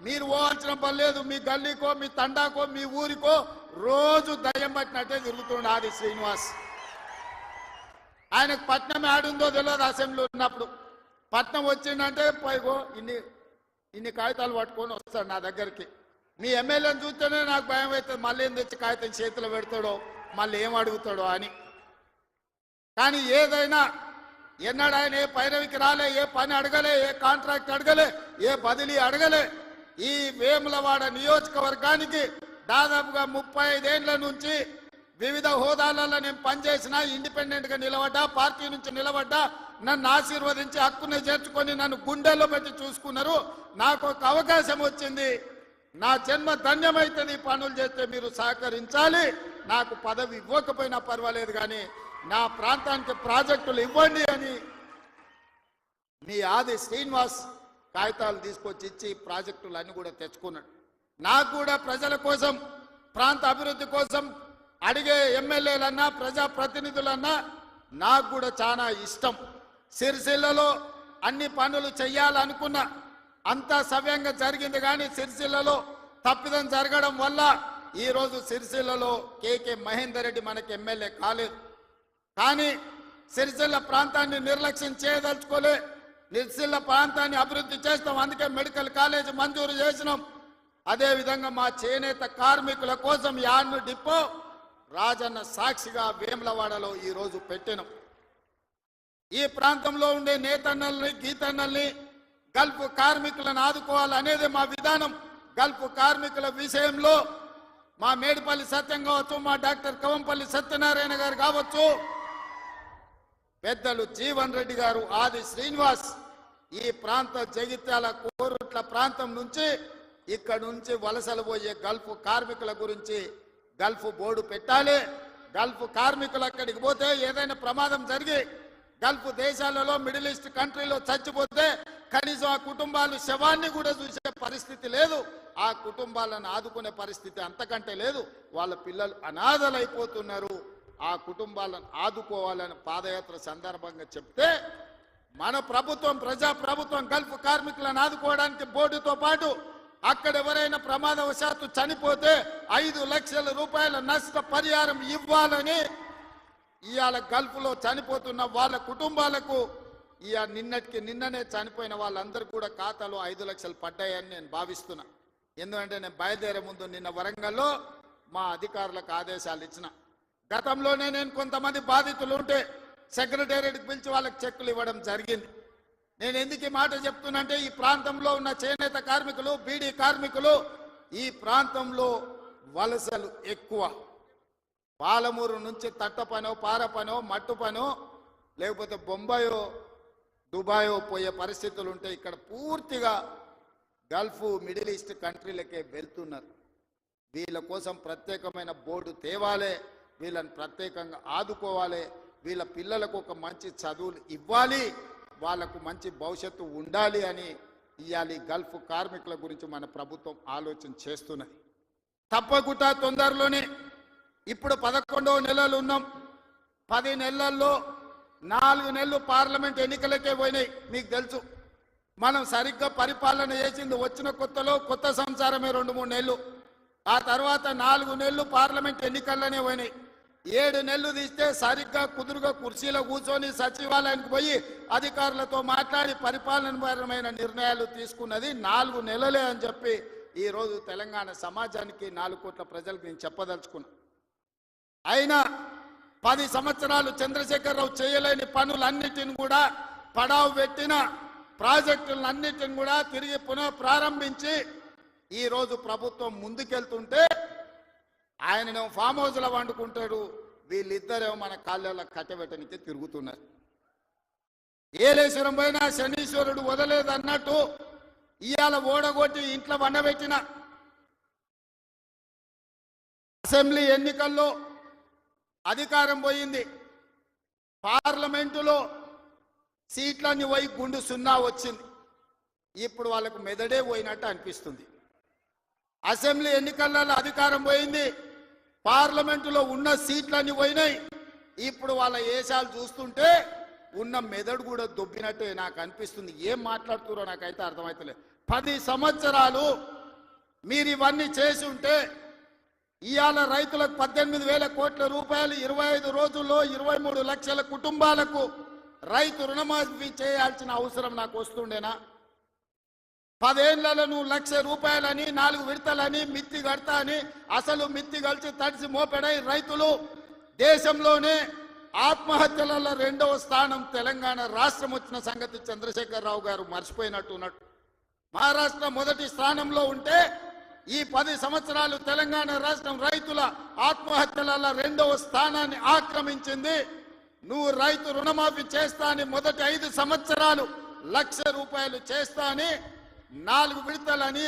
మీరు పోవాల్సిన పని లేదు. మీ గల్లీకో మీ తండాకో మీ ఊరికో రోజు దయ్యం పట్టినట్టే తిరుగుతుండే ఆది శ్రీనివాస్. ఆయనకు పట్నం ఆడుందో తెలియదు. అసెంబ్లీ ఉన్నప్పుడు పట్నం వచ్చిందంటే పైగో ఇన్ని కాగితాలు పట్టుకొని వస్తాడు నా దగ్గరికి. మీ ఎమ్మెల్యేని చూస్తేనే నాకు భయం అవుతుంది, మళ్ళీ ఏం తెచ్చి కాగితం చేతిలో పెడతాడో, మళ్ళీ ఏం అడుగుతాడో అని. కానీ ఏదైనా ఎన్నడూ ఆయన ఏ పైరవికి రాలే, ఏ పని అడగలే, ఏ కాంట్రాక్ట్ అడగలే, ఏ బదిలీ అడగలే. ఈ వేములవాడ నియోజకవర్గానికి దాదాపుగా 35 ఏళ్ల నుంచి వివిధ హోదాలలో నేను పనిచేసినా, ఇండిపెండెంట్గా నిలబడ్డా, పార్టీ నుంచి నిలబడ్డా, నన్ను ఆశీర్వదించి హక్కుని చేర్చుకొని నన్ను గుండెల్లో పెట్టి చూసుకున్నారు. నాకు ఒక అవకాశం వచ్చింది, నా జన్మ ధన్యమైతుంది. పనులు చేస్తే మీరు సహకరించాలి. నాకు పదవి ఇవ్వకపోయినా పర్వాలేదు, కానీ నా ప్రాంతానికి ప్రాజెక్టులు ఇవ్వండి అని మీ ఆది శ్రీనివాస్ కాగితాలు తీసుకొచ్చి ఇచ్చి ప్రాజెక్టులు అన్ని కూడా తెచ్చుకున్నాడు. నాకు కూడా ప్రజల కోసం, ప్రాంత అభివృద్ధి కోసం అడిగే ఎమ్మెల్యేలన్నా ప్రజాప్రతినిధులన్నా నాకు కూడా చాలా ఇష్టం. సిరిసిల్లలో అన్ని పనులు చెయ్యాలనుకున్నా, అంతా సవ్యంగా జరిగింది. కానీ సిరిసిల్లలో తప్పిదం జరగడం వల్ల ఈరోజు సిరిసిల్లలో కేకే మహేందర్ రెడ్డి మనకి ఎమ్మెల్యే కాలేదు. కానీ సిరిసిల్ల ప్రాంతాన్ని నిర్లక్ష్యం చేయదలుచుకోలే. సిరిసిల్ల ప్రాంతాన్ని అభివృద్ధి చేస్తాం, అందుకే మెడికల్ కాలేజ్ మంజూరు చేసినాం. అదేవిధంగా మా చేనేత కార్మికుల కోసం యార్ను డిపో రాజన్న సాక్షిగా వేములవాడలో ఈరోజు పెట్టినాం. ఈ ప్రాంతంలో ఉండే నేతన్నల్ని, గీతన్నల్ని, గల్ఫ్ కార్మికులను ఆదుకోవాలనేది మా విధానం. గల్ఫ్ కార్మికుల విషయంలో మా మేడిపల్లి సత్యం కావచ్చు, మా డాక్టర్ కవంపల్లి సత్యనారాయణ గారు కావచ్చు, పెద్దలు జీవన్ రెడ్డి గారు, ఆది శ్రీనివాస్, ఈ ప్రాంత జగిత్యాల కోరుట్ల ప్రాంతం నుంచి ఇక్కడ నుంచి వలసలు పోయే గల్ఫ్ కార్మికుల గురించి గల్ఫ్ బోర్డు పెట్టాలి. గల్ఫ్ కార్మికులు అక్కడికి పోతే ఏదైనా ప్రమాదం జరిగి గల్ఫ్ దేశాలలో, మిడిల్ ఈస్ట్ కంట్రీలో చచ్చిపోతే కనీసం ఆ కుటుంబాలు శవాన్ని కూడా చూసే పరిస్థితి లేదు. ఆ కుటుంబాలను ఆదుకునే పరిస్థితి అంతకంటే లేదు. వాళ్ళ పిల్లలు అనాథలైపోతున్నారు. ఆ కుటుంబాలను ఆదుకోవాలని పాదయాత్ర సందర్భంగా చెప్తే మన ప్రభుత్వం, ప్రజా ప్రభుత్వం గల్ఫ్ కార్మికులను ఆదుకోవడానికి బోర్డుతో పాటు అక్కడ ఎవరైనా ప్రమాదవశాత్తు చనిపోతే 5 లక్షల రూపాయల నష్ట పరిహారం ఇవ్వాలని ఇవాళ గల్ఫ్లో చనిపోతున్న వాళ్ళ కుటుంబాలకు నిన్ననే చనిపోయిన వాళ్ళందరూ కూడా ఖాతాలో 5 లక్షలు పడ్డాయని నేను భావిస్తున్నా. ఎందుకంటే నేను బయలుదేరే ముందు నిన్న వరంగల్లో మా అధికారులకు ఆదేశాలు ఇచ్చిన. గతంలోనే నేను కొంతమంది బాధితులు ఉంటే సెక్రటేరియట్కి పిలిచి వాళ్ళకి చెక్కులు ఇవ్వడం జరిగింది. నేను ఎందుకు ఈ మాట చెప్తున్నంటే, ఈ ప్రాంతంలో ఉన్న చేనేత కార్మికులు, బీడీ కార్మికులు, ఈ ప్రాంతంలో వలసలు ఎక్కువ. పాలమూరు నుంచి తట్ట పనో, పార పనో, మట్టు పనో, లేకపోతే బొంబాయో, దుబాయో పోయే పరిస్థితులు ఉంటే ఇక్కడ పూర్తిగా గల్ఫ్, మిడిల్ ఈస్ట్ కంట్రీలకే వెళ్తున్నారు. వీళ్ళ కోసం ప్రత్యేకమైన బోర్డు తేవాలి, వీళ్ళని ప్రత్యేకంగా ఆదుకోవాలి, వీళ్ళ పిల్లలకు ఒక మంచి చదువులు ఇవ్వాలి, వాళ్లకు మంచి భవిష్యత్తు ఉండాలి అని ఇవాళ గల్ఫ్ కార్మికుల గురించి మన ప్రభుత్వం ఆలోచన చేస్తున్నది. తప్పకుండా తొందరలోనే, ఇప్పుడు 11వ నెలలు ఉన్నాం, 10 నెలల్లో 4 నెలలు పార్లమెంట్ ఎన్నికలకే పోయినాయి. మీకు తెలుసు, మనం సరిగ్గా పరిపాలన చేసింది వచ్చిన కొత్తలో కొత్త సంసారమే 2-3 నెలలు. ఆ తర్వాత 4 నెలలు పార్లమెంట్ ఎన్నికల్లోనే పోయినాయి. 7 నెలలు తీస్తే సరిగ్గా కుదురుగా కుర్చీలో కూర్చొని సచివాలయానికి పోయి అధికారులతో మాట్లాడి పరిపాలనపరమైన నిర్ణయాలు తీసుకున్నది 4 నెలలే అని చెప్పి ఈరోజు తెలంగాణ సమాజానికి, 4 కోట్ల ప్రజలకు నేను చెప్పదలుచుకున్నా. అయినా 10 సంవత్సరాలు చంద్రశేఖరరావు చేయలేని పనులన్నిటిని కూడా, పడావు పెట్టిన ప్రాజెక్టులన్నిటిని కూడా తిరిగి పునః ప్రారంభించి ఈరోజు ప్రభుత్వం ముందుకెళ్తుంటే ఆయనను ఫామ్ హౌస్లో వండుకుంటాడు, వీళ్ళిద్దరేమో మన కాళ్ళలో కట్టబెట్టనికి తిరుగుతున్నారు. ఏలేశ్వరం పోయినా శనీశ్వరుడు వదలేదు అన్నట్టు ఇవాళ ఓడగొట్టి ఇంట్లో వండబెట్టిన అసెంబ్లీ ఎన్నికల్లో అధికారం పోయింది. పార్లమెంటులో సీట్లన్నీ పోయి గుండు 0 వచ్చింది. ఇప్పుడు వాళ్ళకు మెదడే పోయినట్టు అనిపిస్తుంది. అసెంబ్లీ ఎన్నికలలో అధికారం పోయింది, పార్లమెంటులో ఉన్న సీట్లన్నీ పోయినాయి. ఇప్పుడు వాళ్ళ ఏషాలు చూస్తుంటే ఉన్న మెదడు కూడా దొబ్బినట్టే నాకు అనిపిస్తుంది. ఏం మాట్లాడుతున్నారో నాకైతే అర్థమవుతలేదు. 10 సంవత్సరాలు మీరు ఇవన్నీ చేసి ఉంటే ఇవాళ రైతులకు 18,000 కోట్ల రూపాయలు 25 రోజుల్లో 23 లక్షల కుటుంబాలకు రైతు రుణమాఫీ చేయాల్సిన అవసరం నాకు వస్తుండేనా? 10 ఏళ్లలో నువ్వు 1,00,000 రూపాయలని 4 విడతలని మిత్తి కడతా అని అసలు మిత్తి కలిసి తడిసి మోపెడై రైతులు దేశంలోనే ఆత్మహత్యలలో 2వ స్థానం తెలంగాణ రాష్ట్రం వచ్చిన సంగతి చంద్రశేఖరరావు గారు మర్చిపోయినట్టున్నట్టు. మహారాష్ట్ర మొదటి స్థానంలో ఉంటే ఈ 10 సంవత్సరాలు తెలంగాణ రాష్ట్రం రైతుల ఆత్మహత్యలలో 2వ స్థానాన్ని ఆక్రమించింది. నువ్వు రైతు రుణమాఫీ చేస్తా అని మొదటి 5 సంవత్సరాలు 1,00,000 రూపాయలు చేస్తా అని 4 విడతలని